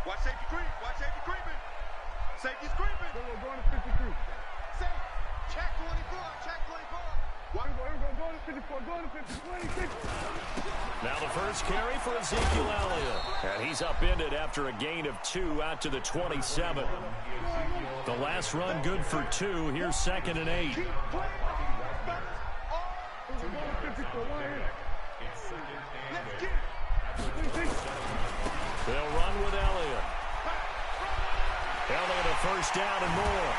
Watch safety creep. Watch safety creeping. Safety's creeping. Go to 53. Safe. Check 24. Check 24. Go to 54. Go to 56. Now the first carry for Ezekiel Elliott. And he's upended after a gain of 2 out to the 27. The last run good for 2. Here's 2nd and 8. They'll run with Elliott. Elliott a first down and more.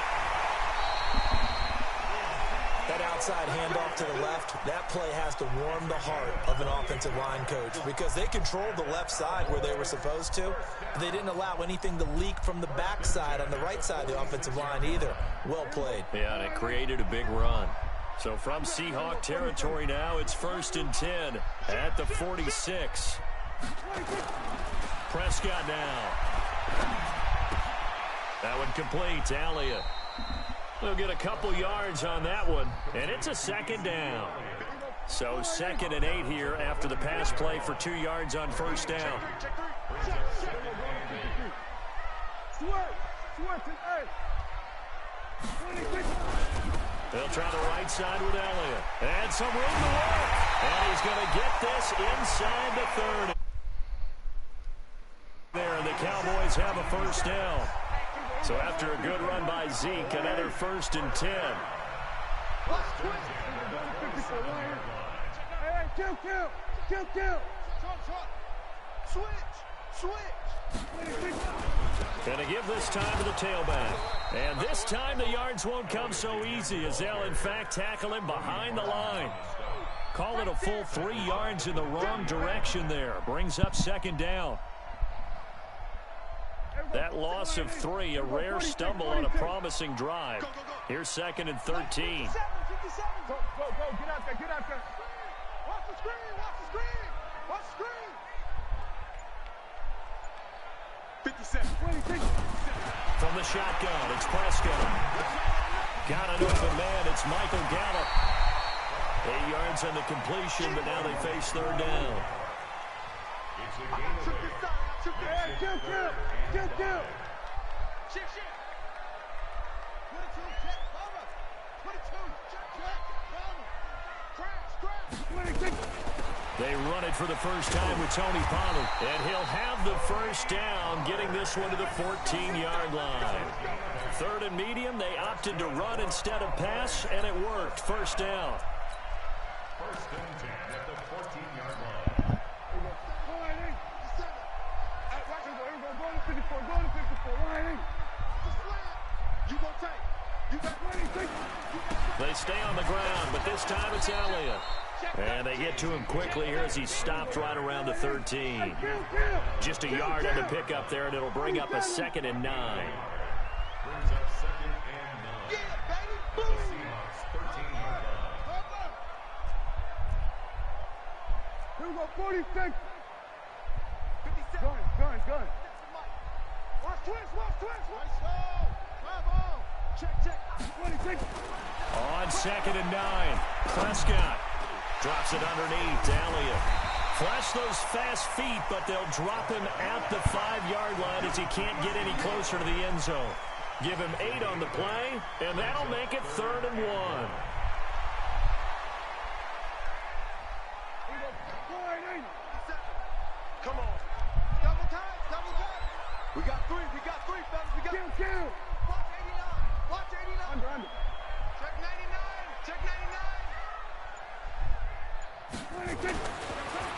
That outside handoff to the left, that play has to warm the heart of an offensive line coach because they controlled the left side where they were supposed to. But they didn't allow anything to leak from the backside on the right side of the offensive line either. Well played. Yeah, and it created a big run. So from Seahawk territory now, it's 1st and 10 at the 46. Prescott now. That one complete to Elliott. They'll get a couple yards on that one, and it's a 2nd down. So 2nd and 8 here after the pass play for 2 yards on 1st down. They'll try the right side with Elliott. And some room to work. And he's going to get this inside the 30. There, and the Cowboys have a 1st down. So after a good run by Zeke, another 1st and 10. Going to give this time to the tailback. And this time the yards won't come so easy as they'll in fact tackle him behind the line. Call it a full 3 yards in the wrong direction there. Brings up 2nd down. That loss of 3, a rare stumble on a promising drive. Here's 2nd and 13. Go, get out there, get out there. Watch the screen, watch the screen, watch the screen. 57. From the shotgun, it's Prescott. Got an open man, it's Michael Gallup. 8 yards on the completion, but now they face 3rd down. Kill. Shift. 22, check, cover. 22, check, cover. Crash. They run it for the first time with Tony Pollard. And he'll have the 1st down, getting this one to the 14-yard line. 3rd and medium, they opted to run instead of pass, and it worked. 1st down. 1st and 10 at the 14-yard line. They stay on the ground, but this time it's Elliott. And they get to him quickly here as he stopped right around the 13. Just a yard on the pickup there, and it'll bring up a 2nd and 9. Brings up 2nd and 9. At the Seahawks 13-yard line. Here we go, 46. 57. Gun. Watch twist. Come on. Check. 26. On 2nd and 9, Prescott drops it underneath to Elliott. Flash those fast feet, but they'll drop him at the 5-yard line as he can't get any closer to the end zone. Give him 8 on the play, and that'll make it 3rd and 1. Come on. Double time. We got 3, fellas. We got Kill. Watch 89. Under. Check 99.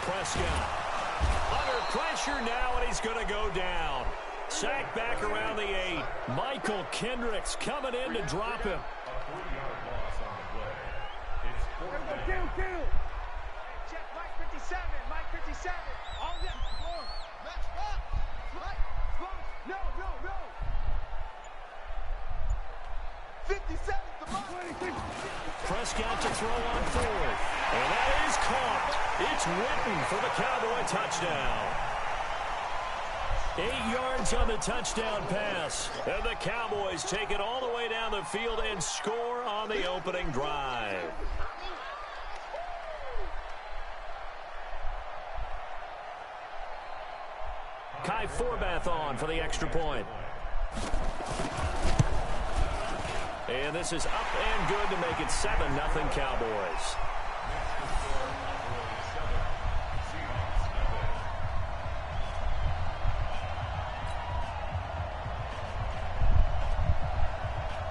Prescott under pressure now, and he's going to go down. Sacked back around the 8. Michael Kendricks coming in to drop him. A 3-yard loss on the play. It's 4th down. Kill. Check Mike 57. All that. Match up. Mike. No. 57 to Mike. Prescott to throw on 4th. And that is caught. It's Witten for the Cowboy touchdown. 8 yards on the touchdown pass. And the Cowboys take it all the way down the field and score on the opening drive. Kai Forbath on for the extra point. And this is up and good to make it 7-0 Cowboys.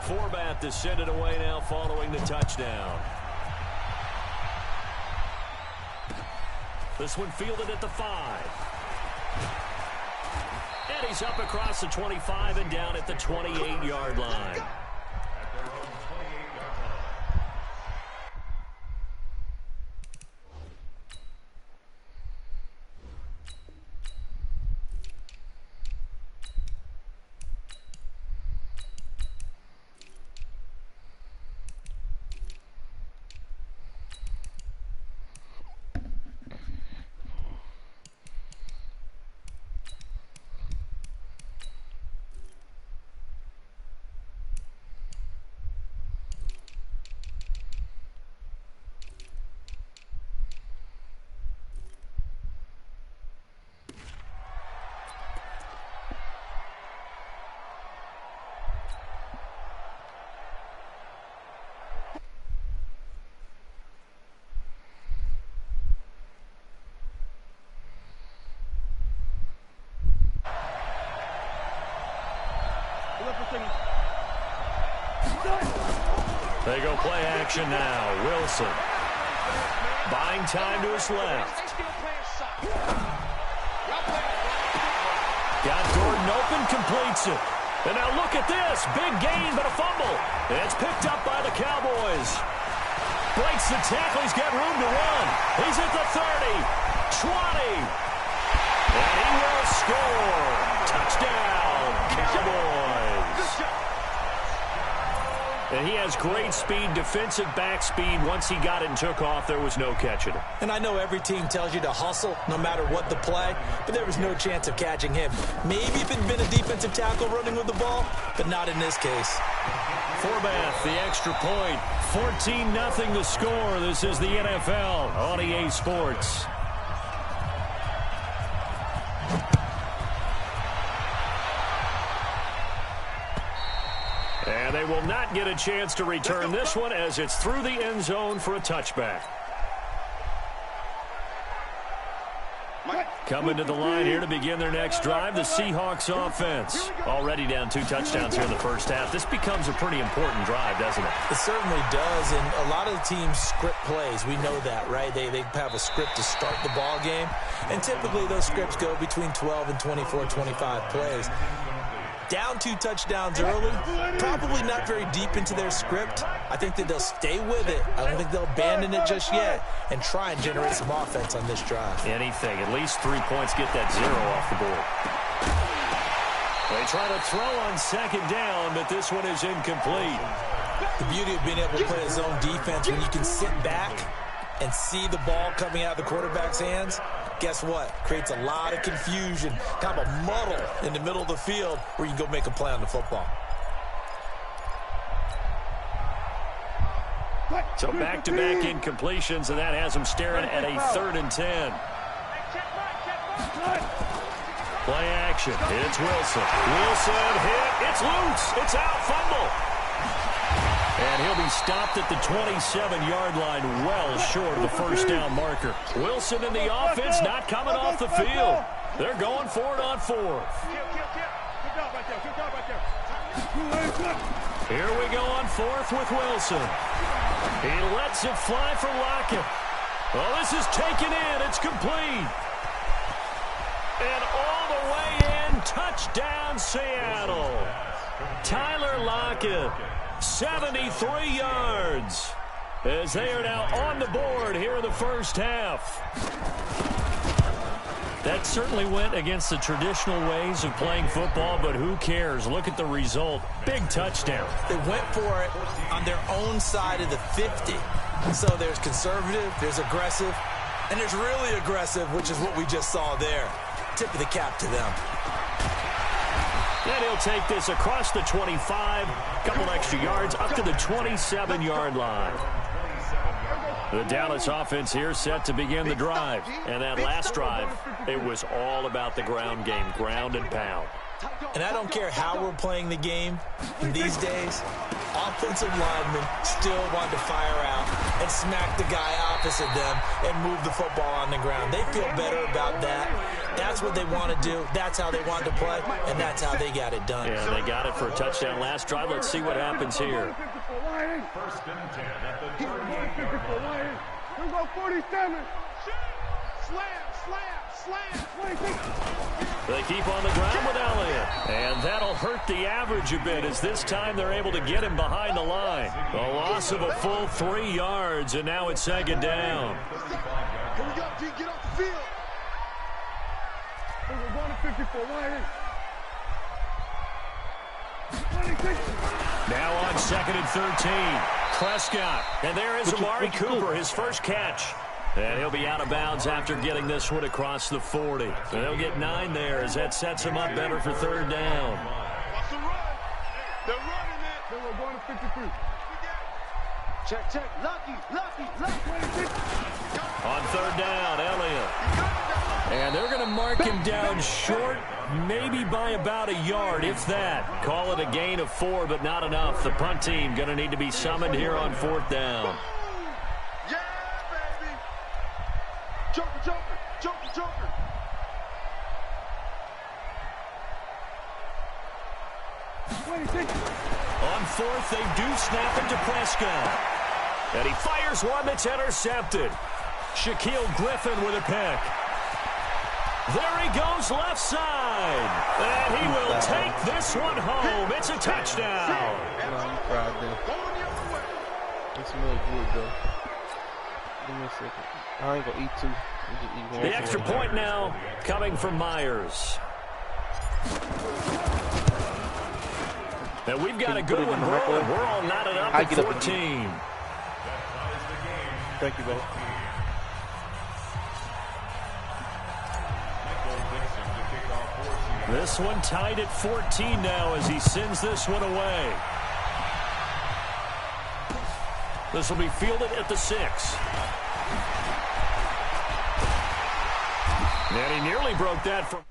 Forbath to send it away now following the touchdown. This one fielded at the 5. And he's up across the 25 and down at the 28-yard line. They go play action now. Wilson. Buying time to his left. Got Gordon open, completes it. And now look at this. Big gain, but a fumble. It's picked up by the Cowboys. Breaks the tackle. He's got room to run. He's at the 30, 20. And he will score. Touchdown, Cowboys. And he has great speed, defensive back speed. Once he got it and took off, there was no catching him. And I know every team tells you to hustle no matter what the play, but there was no chance of catching him. Maybe if it had been a defensive tackle running with the ball, but not in this case. Forbath, the extra point. 14-0 the score. This is the NFL on EA Sports. And they will not get a chance to return this one as it's through the end zone for a touchback. Coming to the line here to begin their next drive, the Seahawks offense. Already down 2 touchdowns here in the first half. This becomes a pretty important drive, doesn't it? It certainly does, and a lot of the teams script plays. We know that, right? They have a script to start the ball game, and typically those scripts go between 12 and 24, 25 plays. Down 2 touchdowns early, probably not very deep into their script. I think that they'll stay with it. I don't think they'll abandon it just yet and try and generate some offense on this drive. Anything. At least 3 points, get that 0 off the board. They try to throw on second down, but this one is incomplete. The beauty of being able to play a zone defense when you can sit back and see the ball coming out of the quarterback's hands, guess what? Creates a lot of confusion, kind of a muddle in the middle of the field where you can go make a play on the football. So back-to-back incompletions, and that has them staring at a 3rd and 10. Play action. It's Wilson. Wilson hit. It's loose. It's out. Fumble. And he'll be stopped at the 27-yard line, well short of the first down marker. Wilson and the offense not coming off the field. They're going for it on 4th. Here we go on 4th with Wilson. He lets it fly for Lockett. Well, this is taken in. It's complete. And all the way in, touchdown Seattle. Tyler Lockett. 73 yards as they are now on the board here in the first half. That certainly went against the traditional ways of playing football, but who cares? Look at the result. Big touchdown. They went for it on their own side of the 50. So there's conservative, there's aggressive, and there's really aggressive, which is what we just saw there. Tip of the cap to them. And he'll take this across the 25, couple extra yards, up to the 27-yard line. The Dallas offense here set to begin the drive. And that last drive, it was all about the ground game, ground and pound. And I don't care how we're playing the game these days, offensive linemen still want to fire out and smack the guy opposite them and move the football on the ground. They feel better about that. That's what they want to do. That's how they want to play, and that's how they got it done. Yeah, they got it for a touchdown last drive. Let's see what happens here. First and 10 at the 38-yard line. Here we go, 47. They keep on the ground with Elliott. And that'll hurt the average a bit as this time they're able to get him behind the line. A loss of a full 3 yards, and now it's second down. Here we go, G. Get off the field. Here we go, 154. Now on second and 13. Prescott. And there is Amari Cooper, his first catch. And he'll be out of bounds after getting this one across the 40. And they'll get 9 there as that sets him up better for third down. What's the run? They're running it. Here we go, 153. Check. Lucky. On third down, Elliott. And they're going to mark him down short, maybe by about a yard, if that. Call it a gain of 4, but not enough. The punt team going to need to be summoned here on fourth down. Joker. On fourth, they do snap it to Prescott. And he fires one that's intercepted. Shaquille Griffin with a pick. There he goes left side. And he will take this one home. It's a touchdown. It's really good, though. Give me a second. I ain't gonna eat two. The extra point now coming from Myers. And we've got a good one rolling. We're all knotted up at 14. Thank you, brother. This one tied at 14 now as he sends this one away. This will be fielded at the 6. And he nearly broke that from...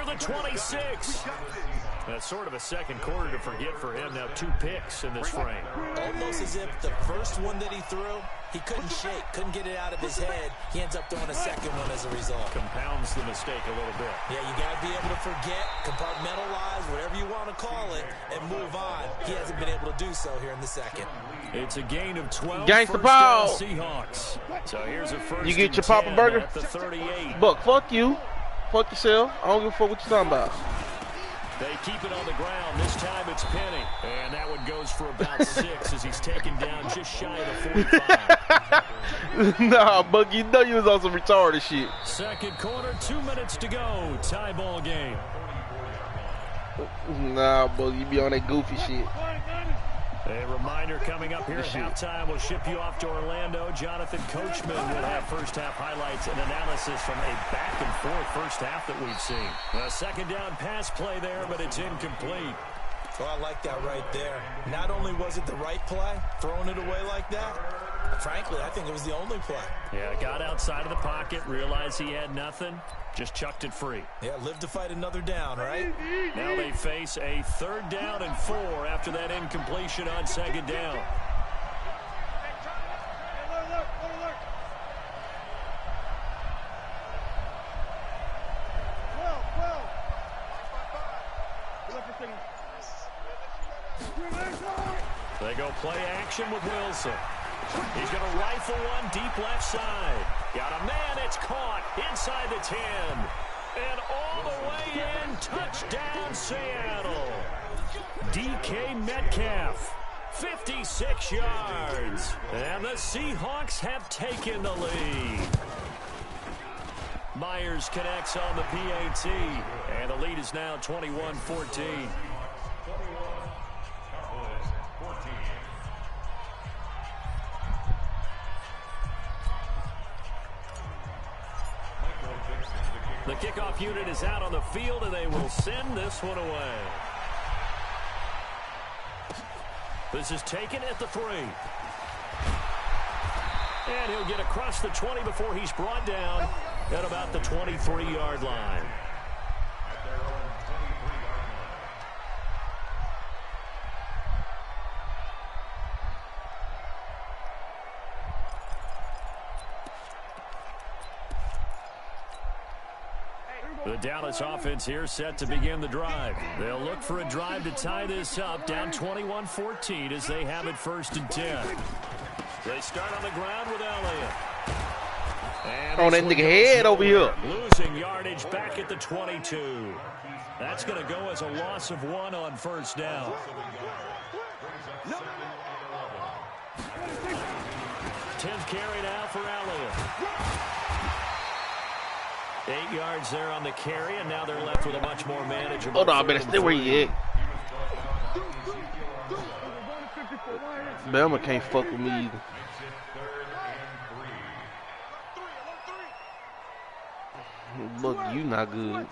the 26. That's sort of a second quarter to forget for him. Now 2 picks in this frame. Almost as if the first one that he threw, he couldn't shake, couldn't get it out of his head. He ends up throwing a second one as a result. Compounds the mistake a little bit. Yeah, you got to be able to forget, compartmentalize, whatever you want to call it, and move on. He hasn't been able to do so here in the second. It's a gain of 12. Gangsta ball. Seahawks. So here's a first. You get your Papa Burger? At the 38. Buck, fuck you. Fuck yourself. I don't give a fuck what you're talking about. They keep it on the ground. This time it's Penny. And that one goes for about 6 as he's taken down just shy of the 45. Nah, Buck, you know you was on some retarded shit. Second quarter, 2 minutes to go. Tie ball game. Nah, Buck, you be on that goofy shit. A reminder coming up here at halftime. We'll ship you off to Orlando. Jonathan Coachman will have first-half highlights and analysis from a back-and-forth first half that we've seen. A second down pass play there, but it's incomplete. Oh, I like that right there. Not only was it the right play, throwing it away like that, frankly, I think it was the only play. Yeah, got outside of the pocket, realized he had nothing, just chucked it free. Yeah, live to fight another down, right? Now they face a 3rd down and 4 after that incompletion on second down. They go play action with Wilson. He's going to rifle one deep left side. Got a man, it's caught inside the 10. And all the way in, touchdown Seattle. DK Metcalf, 56 yards. And the Seahawks have taken the lead. Myers connects on the PAT. And the lead is now 21-14. The kickoff unit is out on the field, and they will send this one away. This is taken at the 3. And he'll get across the 20 before he's brought down at about the 23-yard line. The Dallas offense here set to begin the drive. They'll look for a drive to tie this up, down 21-14 as they have it 1st and 10. They start on the ground with Elliott. On that nigga head over here. Losing yardage back at the 22. That's going to go as a loss of 1 on 1st down. 10th carry now for Elliott. 8 yards there on the carry, and now they're left with a much more manageable. Hold on, better stay where you at. Belma can't fuck with me either. Look, you not good.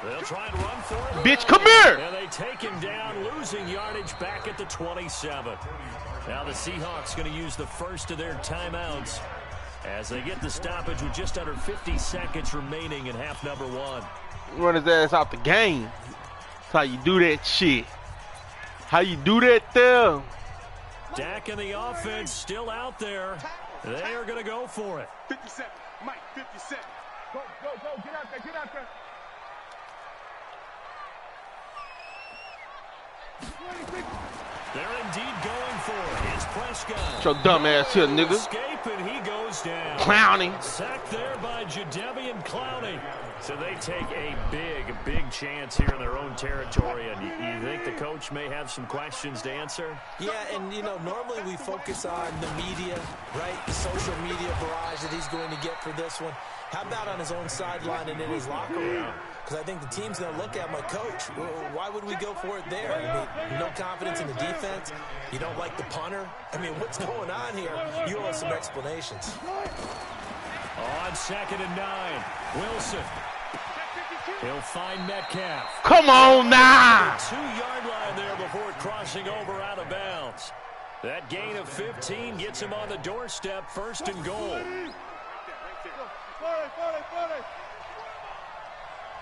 They'll try and run for it. Bitch, come here! And they take him down, losing yardage back at the 27. Now the Seahawks going to use the first of their timeouts as they get the stoppage with just under 50 seconds remaining in half number 1. Run his ass out the game. That's how you do that shit. How you do that there? Dak and the offense still out there. They are going to go for it. 57, Mike, 57. Go, get out there, get out there. They're indeed going for it. It's Prescott. Your dumb ass here, nigga. Escape, and he goes down. Clowning. Sacked there by Jadeveon Clowney. So they take a big chance here in their own territory. And you think the coach may have some questions to answer? Yeah, and, you know, normally we focus on the media, right? The social media barrage that he's going to get for this one. How about on his own sideline and in his locker room? Because I think the team's going to look at my coach. Why would we go for it there? I mean, no confidence in the defense. You don't like the punter. I mean, what's going on here? You owe us some explanations. On 2nd and 9, Wilson. He'll find Metcalf. Come on now. 2-yard line there before crossing over out of bounds. That gain of 15 gets him on the doorstep, 1st and goal.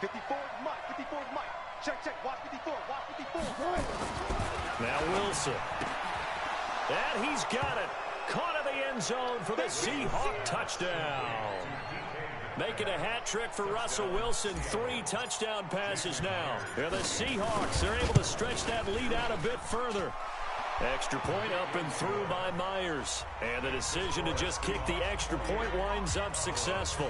54 Mike, 54 Mike. Check, watch 54, watch 54. Now Wilson. And he's got it. Caught in the end zone for the Seahawk touchdown. Making a hat trick for Russell Wilson. 3 touchdown passes now. And the Seahawks, they're able to stretch that lead out a bit further. Extra point up and through by Myers. And the decision to just kick the extra point winds up successful.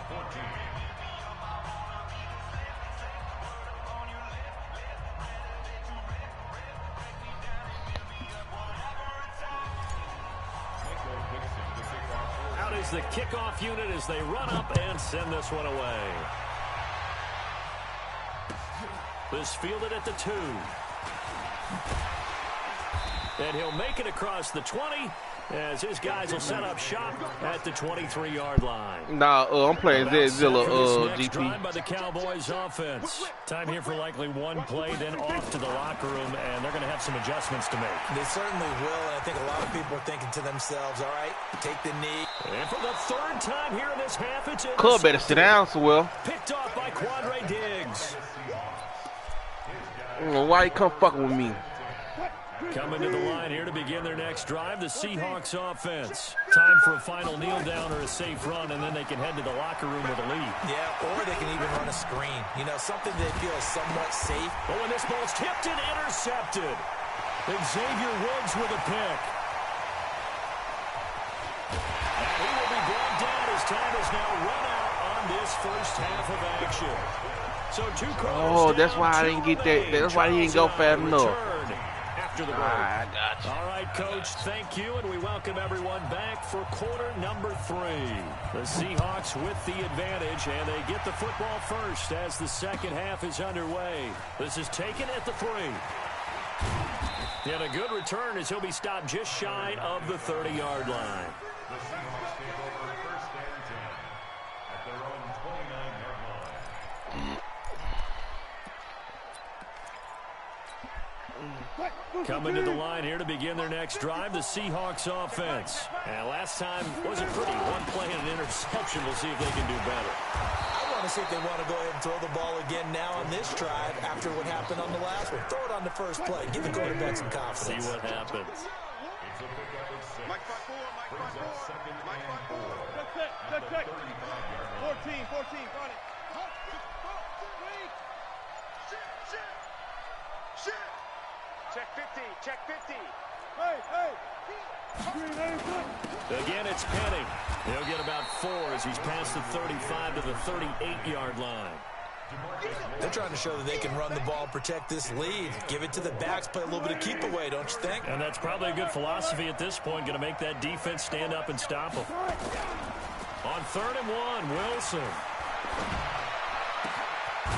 Out is the kickoff unit as they run up and send this one away. This fielded at the 2. And he'll make it across the 20 as his guys will set up shop at the 23-yard line. Nah, I'm playing Zilla, GP. Drive by the Cowboys offense. Time here for likely one play, then off to the locker room, and they're going to have some adjustments to make. They certainly will, and I think a lot of people are thinking to themselves, all right, take the knee. And for the 3rd time here in this half, it's Club better sit down so well. Picked off by Quandre Diggs. Why you come fucking with me? Coming to the line here to begin their next drive, the Seahawks offense. Time for a final kneel down or a safe run, and then they can head to the locker room with a lead. Yeah, or they can even run a screen. You know, something they feel is somewhat safe. Oh, and this ball's tipped and intercepted. And Xavier Woods with a pick. his time is now run out on this first half of action. So oh, that's why I didn't get that. That's why he didn't go fast enough. After the break. I got you. All right, Coach, thank you, and we welcome everyone back for quarter number 3. The Seahawks with the advantage, and they get the football first as the second half is underway. This is taken at the 3. And a good return as he'll be stopped just shy of the 30-yard line. The Seahawks take over first and 10 at their own 29-yard line. Coming to the line here to begin their next drive, the Seahawks offense. And last time wasn't pretty. One play and an interception. We'll see if they can do better. I want to see if they want to go ahead and throw the ball again now on this drive after what happened on the last one. Throw it on the first play. Give the quarterback some confidence. See what happens. It's a pickup of 6. Mike 5-4, Mike Brings up 5-4. second Mike and 5-4. 4 at the 35-yard line. 14, run it. Check 50, check 50. Hey. Again, it's Penning. He'll get about 4 as he's past the 35 to the 38-yard line. They're trying to show that they can run the ball, protect this lead. Give it to the backs, play a little bit of keep away, don't you think? And that's probably a good philosophy at this point, going to make that defense stand up and stop them. On 3rd and 1, Wilson.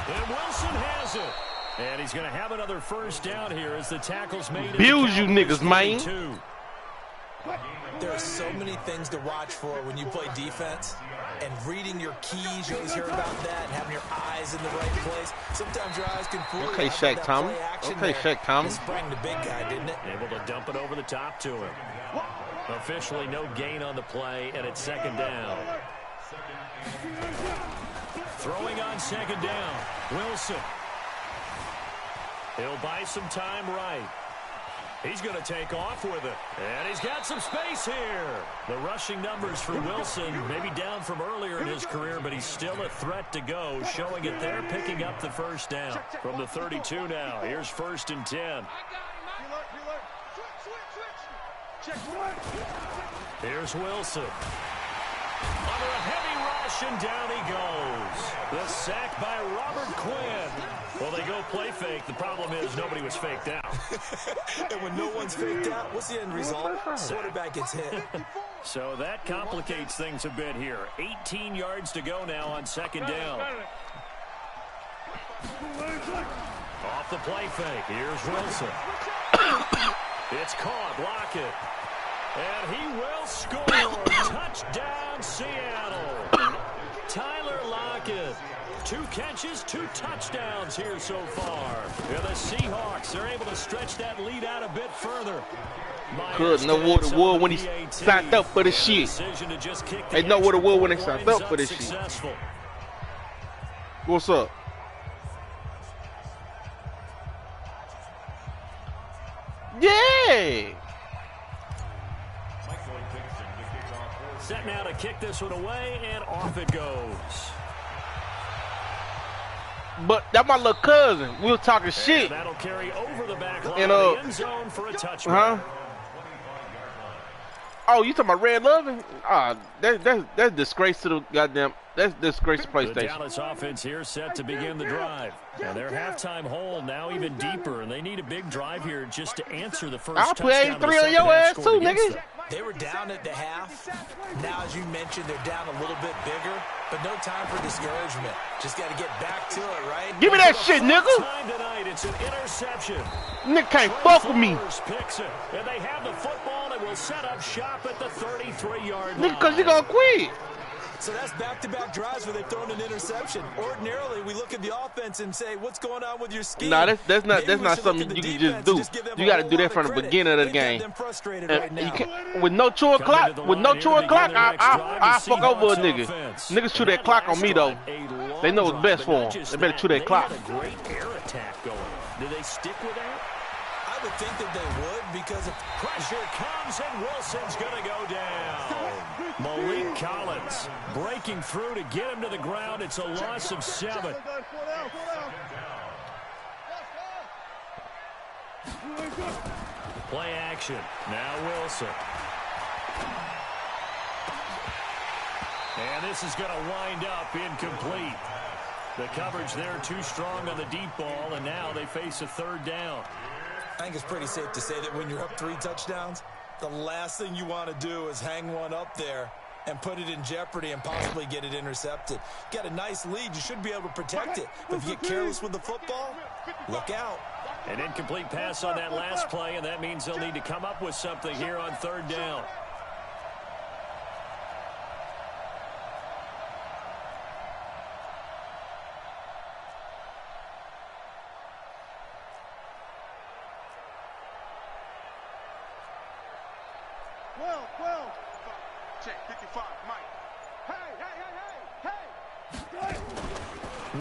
And Wilson has it. And he's going to have another first down here as the tackle's made. Abuse you niggas, man. There are so many things to watch for when you play defense. And reading your keys, you always hear about that, and having your eyes in the right place. Sometimes your eyes can fool you. Okay, Shaq Thomas. Okay, Shaq Thomas. Sprang the big guy, didn't it? Able to dump it over the top to him. Officially no gain on the play, and it's 2nd down. Throwing on 2nd down. Wilson. He'll buy some time right. He's going to take off with it. And he's got some space here. The rushing numbers for Wilson, maybe down from earlier in his career, but he's still a threat to go. Showing it there, picking up the first down. From the 32 now, here's 1st and 10. Here's Wilson. Under a heavy rush, and down he goes. The sack by Robert Quinn. Well, they go play fake. The problem is nobody was faked out. And when no one's faked out, what's the end result? Quarterback gets hit. So that complicates things a bit here. 18 yards to go now on 2nd down. Off the play fake. Here's Wilson. It's caught. Lockett. And he will score. Touchdown, Seattle. Tyler Lockett. 2 catches, 2 touchdowns here so far. And the Seahawks are able to stretch that lead out a bit further. Couldn't know what it was when he signed up for this shit. They know what it was when they signed up for this shit. What's up? Yeah. Set now to kick this one away, and off it goes. But that's my little cousin. We were talking shit. And that'll carry over the back line of the end zone for a touchdown. Oh, you talking about Red Lovin'? That's disgrace to the goddamn. That's disgrace to PlayStation. The Dallas offense here set to begin the drive. And their halftime hole now even deeper, and they need a big drive here just to answer the first touchdown. I'll put 83 on your ass too, nigga. They were down at the half. Now, as you mentioned, they're down a little bit bigger, but no time for discouragement. Just got to get back to it, right? Give me that shit, nigga. Time tonight, it's an interception. Nigga can't fuck with me. Picks it, and they have the football and will set up shop at the 33-yard line. Nigga, because you gonna quit. So that's back-to-back drives where they've thrown an interception. Ordinarily, we look at the offense and say, what's going on with your scheme? Nah, that's not something you can just do. You got to do that from the beginning of the game. With no 2 o'clock, I fuck over a nigga. Niggas chew that clock on me, though. They know what's best for them. They better chew that clock. They had a great air attack going. Do they stick with that? I would think that they would, because if pressure comes and Wilson's going to go down. Malik Collins breaking through to get him to the ground. It's a loss of 7. Play action. Now Wilson. And this is going to wind up incomplete. The coverage there too strong on the deep ball, and now they face a third down. I think it's pretty safe to say that when you're up 3 touchdowns, the last thing you want to do is hang one up there and put it in jeopardy and possibly get it intercepted. Get a nice lead, you should be able to protect it. But if you get careless with the football, look out. An incomplete pass on that last play, and that means they'll need to come up with something here on third down.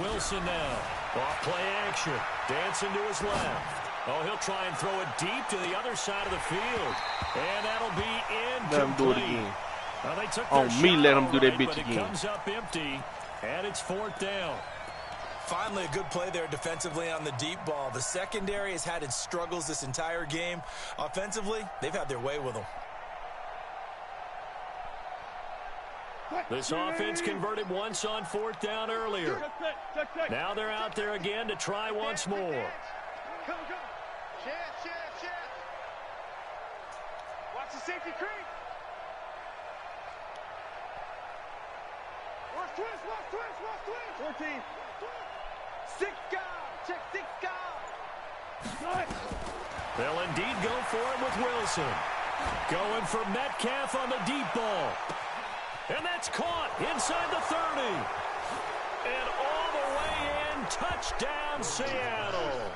Wilson now. Off play action. Dancing to his left. Oh, he'll try and throw it deep to the other side of the field. And that'll be incomplete. Let him do it again. Well, they took On me, let him do that bitch but again. It comes up empty, and it's fourth down. Finally, a good play there defensively on the deep ball. The secondary has had its struggles this entire game. Offensively, they've had their way with them. This offense converted once on fourth down earlier. Now they're out there again to try once more. Watch the safety creep. Watch twist. 14. 6 guard. Check 6 guard. They'll indeed go for it with Wilson. Going for Metcalf on the deep ball. And that's caught inside the 30. And all the way in, touchdown Seattle.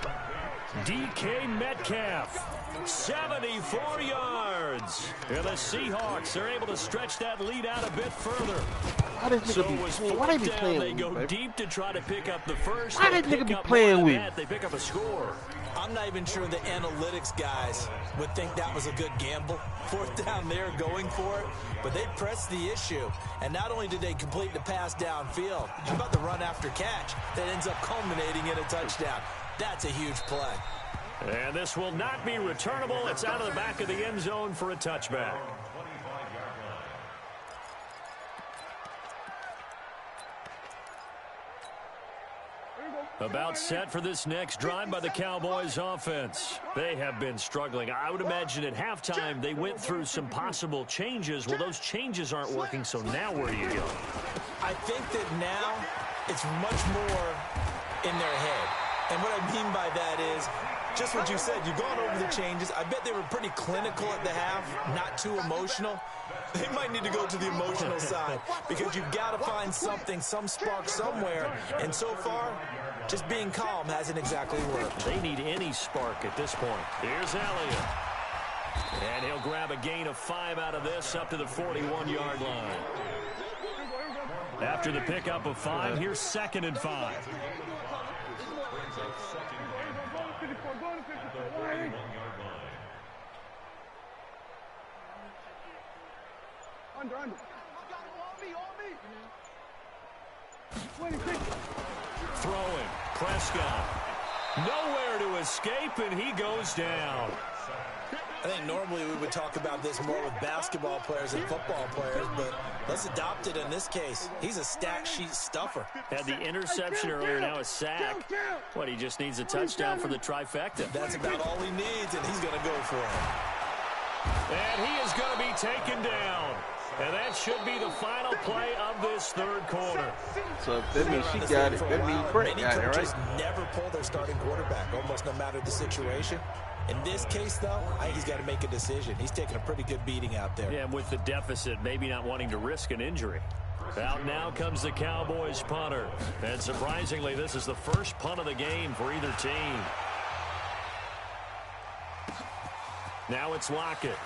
DK Metcalf, 74 yards. And the Seahawks are able to stretch that lead out a bit further. Why they be playing They with go me, baby? deep to try to pick up the first. Why They that nigga pick be up playing more than with? that. They pick up a score. I'm not even sure the analytics guys would think that was a good gamble. Fourth down there, going for it. But they pressed the issue. And not only did they complete the pass downfield, how about the run after catch that ends up culminating in a touchdown? That's a huge play. And this will not be returnable. It's out of the back of the end zone for a touchback. About set for this next drive by the Cowboys offense. They have been struggling. I would imagine at halftime they went through some possible changes. Well, those changes aren't working, so now where do you go? I think that now it's much more in their head. And what I mean by that is just what you said. You've gone over the changes. I bet they were pretty clinical at the half, not too emotional. They might need to go to the emotional side because you've got to find something, some spark somewhere. And so far, just being calm hasn't exactly worked. They need any spark at this point. Here's Elliott. And he'll grab a gain of 5 out of this up to the 41-yard line. After the pickup of 5, here's 2nd and 5. Under. Throwing. Prescott. Nowhere to escape, and he goes down. I think normally we would talk about this more with basketball players and football players, but let's adopt it in this case. He's a stat sheet stuffer. Had the interception earlier, now a sack. What, he just needs a touchdown for the trifecta. That's about all he needs, and he's going to go for it. And he is going to be taken down. And that should be the final play of this third quarter. So if that means she got it, that means Brett got it, coaches right? never pull their starting quarterback, almost no matter the situation. In this case, though, I think he's got to make a decision. He's taking a pretty good beating out there. Yeah, with the deficit, maybe not wanting to risk an injury. Out now comes the Cowboys punter. And surprisingly, this is the first punt of the game for either team. Now it's Lockett.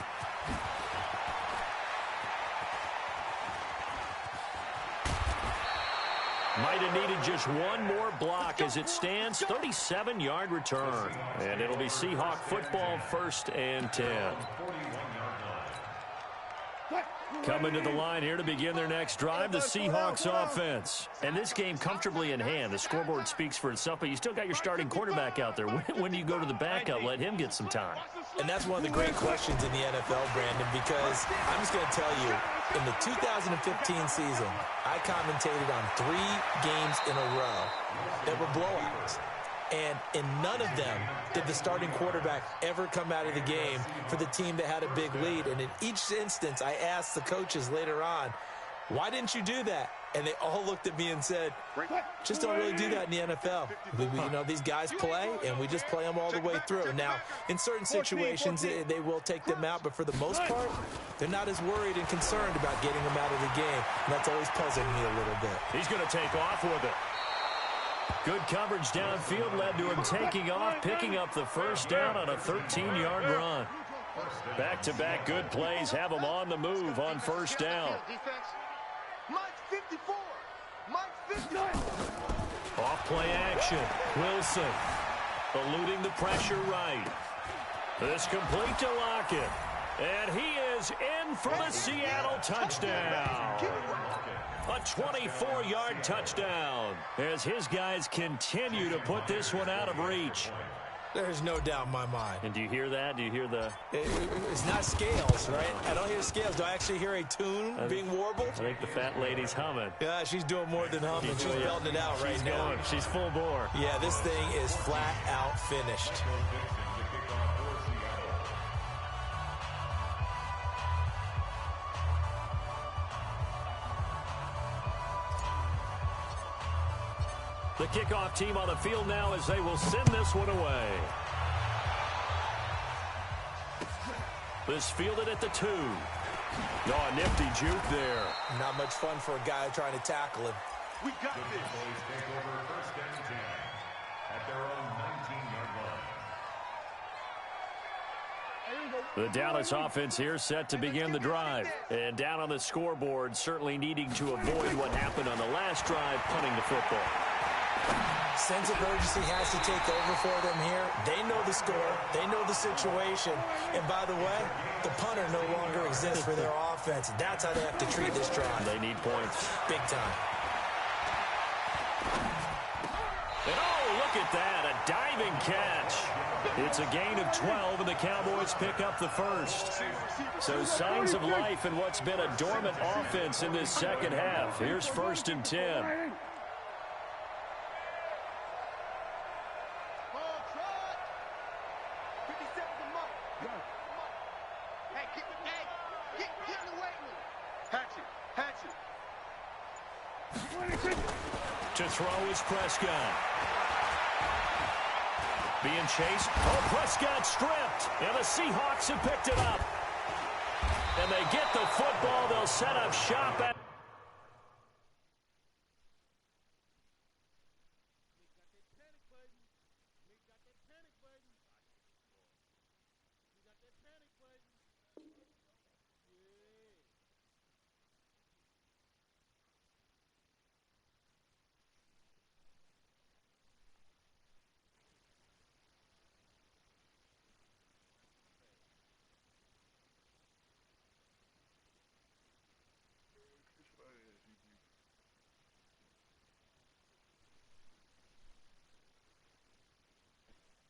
Might have needed just one more block as it stands. 37-yard return. And it'll be Seahawk football, 1st and 10. Coming to the line here to begin their next drive, the Seahawks offense. And this game comfortably in hand. The scoreboard speaks for itself, but you still got your starting quarterback out there. When do you go to the backup? Let him get some time. And that's one of the great questions in the NFL, Brandon, because I'm just going to tell you, in the 2015 season, I commentated on 3 games in a row that were blowouts. And in none of them did the starting quarterback ever come out of the game for the team that had a big lead. And in each instance, I asked the coaches later on, why didn't you do that? And they all looked at me and said, just don't really do that in the NFL. You know, these guys play, and we just play them all the way through. Now, in certain situations, they will take them out, but for the most part, they're not as worried and concerned about getting them out of the game. And that's always puzzling me a little bit. He's going to take off with it. Good coverage downfield led to him taking off, picking up the first down on a 13-yard run. Back-to-back good plays have him on the move on first down. Mike 54. Mike 59. Off play action. Wilson eluding the pressure right. This complete to Lockett. And he is in for the Seattle touchdown. A 24-yard touchdown as his guys continue to put this one out of reach. There's no doubt in my mind. And do you hear that? Do you hear the... It's not scales, right? I don't hear scales. Do I actually hear a tune being warbled? I think the fat lady's humming. Yeah, she's doing more than humming. She's belting it out right now. Going. She's full bore. Yeah, this thing is flat out finished. The kickoff team on the field now as they will send this one away. This fielded at the 2. Oh, a nifty juke there. Not much fun for a guy trying to tackle him. We got The this. Boys take over first and 10 at their own 19-yard line. The Dallas offense here set to begin the drive. And down on the scoreboard, certainly needing to avoid what happened on the last drive, punting the football. Sense of urgency has to take over for them here. They know the score. They know the situation. And by the way, the punter no longer exists for their offense. That's how they have to treat this drive. They need points. Big time. And oh, look at that, a diving catch. It's a gain of 12, and the Cowboys pick up the first. So signs of life in what's been a dormant offense in this second half. Here's first and 10. To throw is Prescott. Being chased. Oh, Prescott stripped. And the Seahawks have picked it up. And they get the football. They'll set up shop at...